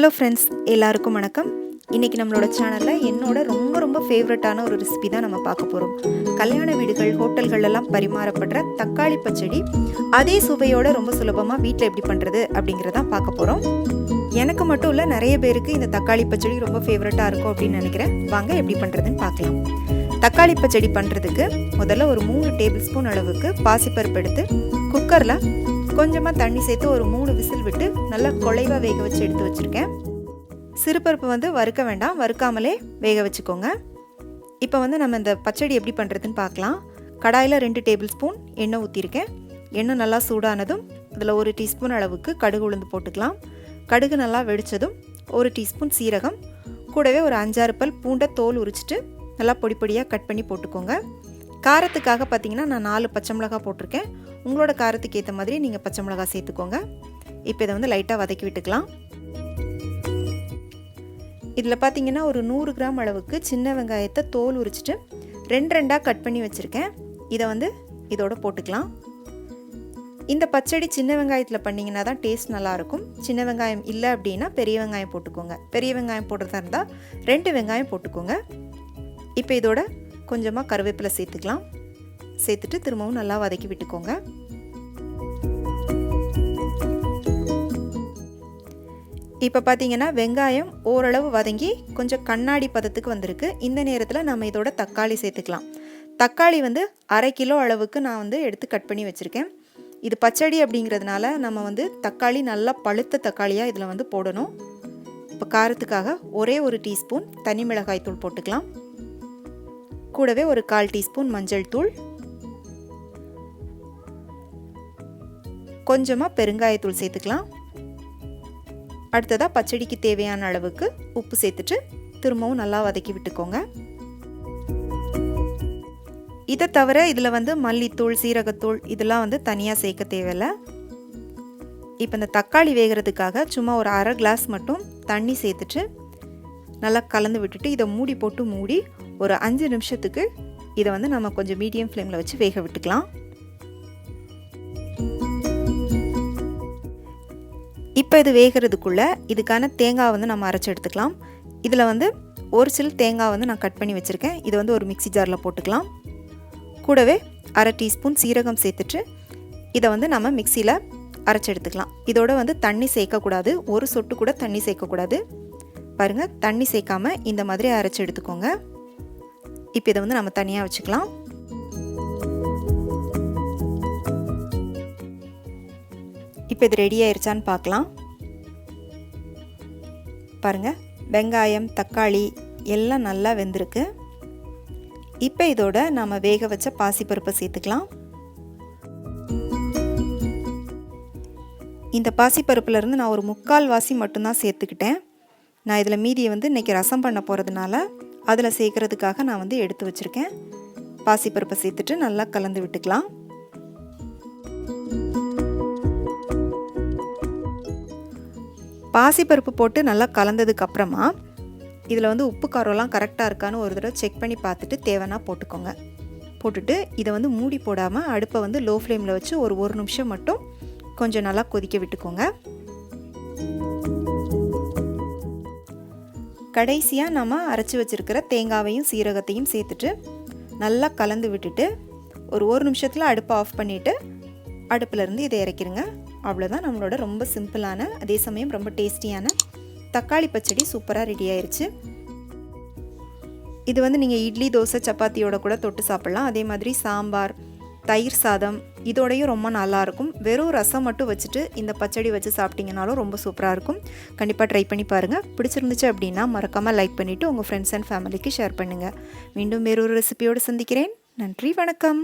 Hello friends, எல்லாருக்கும் வணக்கம். இன்றைக்கி நம்மளோட சேனலில் என்னோட ரொம்ப ஃபேவரட்டான ஒரு ரெசிபி தான் நம்ம பார்க்க போகிறோம். கல்யாண வீடுகள், ஹோட்டல்களெல்லாம் பரிமாறப்படுற தக்காளி பச்சடி அதே சுவையோட ரொம்ப சுலபமாக வீட்டில் எப்படி பண்ணுறது அப்படிங்கிறதான் பார்க்க போகிறோம். எனக்கு மட்டும் இல்லை, நிறைய பேருக்கு இந்த தக்காளி பச்சடி ரொம்ப ஃபேவரட்டாக இருக்கும் அப்படின்னு நினைக்கிறேன். வாங்க எப்படி பண்ணுறதுன்னு பார்க்கலாம். தக்காளி பச்சடி பண்ணுறதுக்கு முதல்ல ஒரு 3 டேபிள் ஸ்பூன் அளவுக்கு பாசிப்பருப்பு எடுத்து குக்கரில் கொஞ்சமாக தண்ணி சேர்த்து ஒரு 3 விசில் விட்டு நல்லா குழைவாக வேக வச்சு எடுத்து வச்சுருக்கேன். சிறுபருப்பு வறுக்க வேண்டாம், வறுக்காமலே வேக வச்சுக்கோங்க. இப்போ நம்ம இந்த பச்சடி எப்படி பண்ணுறதுன்னு பார்க்கலாம். கடாயில் 2 டேபிள் ஸ்பூன் எண்ணெய் ஊற்றிருக்கேன். எண்ணெய் நல்லா சூடானதும் அதில் 1 டீஸ்பூன் அளவுக்கு கடுகு உளுந்து போட்டுக்கலாம். கடுகு நல்லா வெடித்ததும் 1 டீஸ்பூன் சீரகம், கூடவே ஒரு 5-6 பல் பூண்டை தோல் உரிச்சிட்டு நல்லா பொடி பொடியாக கட் பண்ணி போட்டுக்கோங்க. காரத்துக்காக பார்த்தீங்கன்னா நான் 4 பச்சை மிளகாய் போட்டிருக்கேன். உங்களோட காரத்துக்கு ஏற்ற மாதிரி நீங்கள் பச்சை மிளகாய் சேர்த்துக்கோங்க. இப்போ இதை லைட்டாக வதக்கி விட்டுக்கலாம். இதில் பார்த்தீங்கன்னா ஒரு 100 கிராம் அளவுக்கு சின்ன வெங்காயத்தை தோல் உரிச்சிட்டு 2 கட் பண்ணி வச்சுருக்கேன். இதை இதோட போட்டுக்கலாம். இந்த பச்சடி சின்ன வெங்காயத்தில் பண்ணிங்கன்னா தான் டேஸ்ட் நல்லாயிருக்கும். சின்ன வெங்காயம் இல்லை அப்படின்னா பெரிய வெங்காயம் போட்டுக்கோங்க. பெரிய வெங்காயம் போடுறதா இருந்தால் 2 வெங்காயம் போட்டுக்கோங்க. இப்போ இதோட கொஞ்சமாக கருவேப்பிலை சேர்த்துக்கலாம். சேர்த்துட்டு திரும்பவும் நல்லா வதக்கி விட்டுக்கோங்க. இப்போ பார்த்தீங்கன்னா வெங்காயம் ஓரளவு வதங்கி கொஞ்சம் கண்ணாடி பதத்துக்கு வந்திருக்கு. இந்த நேரத்தில் நம்ம இதோட தக்காளி சேர்த்துக்கலாம். தக்காளி 1/2 கிலோ அளவுக்கு நான் எடுத்து கட் பண்ணி வச்சுருக்கேன். இது பச்சடி அப்படிங்கிறதுனால நம்ம தக்காளி நல்லா பழுத்த தக்காளியாக இதில் போடணும். இப்போ காரத்துக்காக ஒரே ஒரு டீஸ்பூன் தனி மிளகாய் தூள் போட்டுக்கலாம். கூடவே ஒரு 1/4 டீஸ்பூன் மஞ்சள் தூள், கொஞ்சமாக பெருங்காயத்தூள் சேர்த்துக்கலாம். அடுத்ததாக பச்சடிக்கு தேவையான அளவுக்கு உப்பு சேர்த்துட்டு திரும்பவும் நல்லா வதக்கி விட்டுக்கோங்க. இதை தவிர இதில் மல்லித்தூள், சீரகத்தூள் இதெல்லாம் தனியாக சேர்க்க தேவையில்லை. இப்போ இந்த தக்காளி வேகிறதுக்காக சும்மா ஒரு 1/2 கிளாஸ் மட்டும் தண்ணி சேர்த்துட்டு நல்லா கலந்து விட்டுட்டு இதை மூடி போட்டு மூடி ஒரு 5 நிமிஷத்துக்கு இதை நம்ம கொஞ்சம் மீடியம் ஃப்ளேமில் வச்சு வேக விட்டுக்கலாம். இப்போ இது வேகிறதுக்குள்ளே இதுக்கான தேங்காய் நம்ம அரைச்சி எடுத்துக்கலாம். இதில் ஒரு சில் தேங்காய் நான் கட் பண்ணி வச்சுருக்கேன். இது ஒரு மிக்ஸி ஜாரில் போட்டுக்கலாம். கூடவே 1/2 டீஸ்பூன் சீரகம் சேர்த்துட்டு இதை நம்ம மிக்சியில் அரைச்சி எடுத்துக்கலாம். இதோட தண்ணி சேர்க்கக்கூடாது, ஒரு சொட்டு கூட தண்ணி சேர்க்கக்கூடாது. பாருங்கள், தண்ணி சேர்க்காமல் இந்த மாதிரி அரைச்சி எடுத்துக்கோங்க. இப்போ இதை நம்ம தனியாக வச்சுக்கலாம். இப்போ இது ரெடி ஆயிருச்சான்னு பார்க்கலாம். பாருங்கள், வெங்காயம், தக்காளி எல்லாம் நல்லா வெந்திருக்கு. இப்போ இதோட நம்ம வேக வச்ச பாசிப்பருப்பை சேர்த்துக்கலாம். இந்த பாசிப்பருப்புலேருந்து நான் ஒரு 3/4 வாசி மட்டும்தான் சேர்த்துக்கிட்டேன். நான் இதில் மீதியை இன்றைக்கி ரசம் பண்ண போகிறதுனால அதில் சேர்க்குறதுக்காக நான் எடுத்து வச்சுருக்கேன். பாசிப்பருப்பை சேர்த்துட்டு நல்லா கலந்து விட்டுக்கலாம். பாசிப்பருப்பு போட்டு நல்லா கலந்ததுக்கப்புறமா இதில் உப்பு காரம்லாம் கரெக்டாக இருக்கான்னு ஒரு தடவை செக் பண்ணி பார்த்துட்டு தேவைன்னா போட்டுக்கோங்க. போட்டுட்டு இதை மூடி போடாமல் அடுப்பை லோ ஃப்ளேமில் வச்சு ஒரு 1 நிமிஷம் மட்டும் கொஞ்சம் நல்லா கொதிக்க விட்டுக்கோங்க. கடைசியாக நம்ம அரைச்சி வச்சுருக்கிற தேங்காவையும் சீரகத்தையும் சேர்த்துட்டு நல்லா கலந்து விட்டுட்டு ஒரு 1 நிமிஷத்தில் அடுப்பை ஆஃப் பண்ணிவிட்டு அடுப்பிலேருந்து இதை இறக்கிடுங்க. அவ்வளோதான், நம்மளோட ரொம்ப சிம்பிளான அதே சமயம் ரொம்ப டேஸ்டியான தக்காளி பச்சடி சூப்பராக ரெடி ஆயிடுச்சு. இது நீங்கள் இட்லி, தோசை, சப்பாத்தியோட கூட தொட்டு சாப்பிட்லாம். அதே மாதிரி சாம்பார், தயிர் சாதம் இதோடையும் ரொம்ப நல்லாயிருக்கும். வெறும் ரசம் மட்டும் வச்சுட்டு இந்த பச்சடி வச்சு சாப்பிட்டிங்கனாலும் ரொம்ப சூப்பராக இருக்கும். கண்டிப்பாக ட்ரை பண்ணி பாருங்கள். பிடிச்சிருந்துச்சு அப்படின்னா மறக்காமல் லைக் பண்ணிவிட்டு உங்கள் ஃப்ரெண்ட்ஸ் அண்ட் ஃபேமிலிக்கு ஷேர் பண்ணுங்கள். மீண்டும் வேறொரு ரெசிபியோடு சந்திக்கிறேன். நன்றி, வணக்கம்.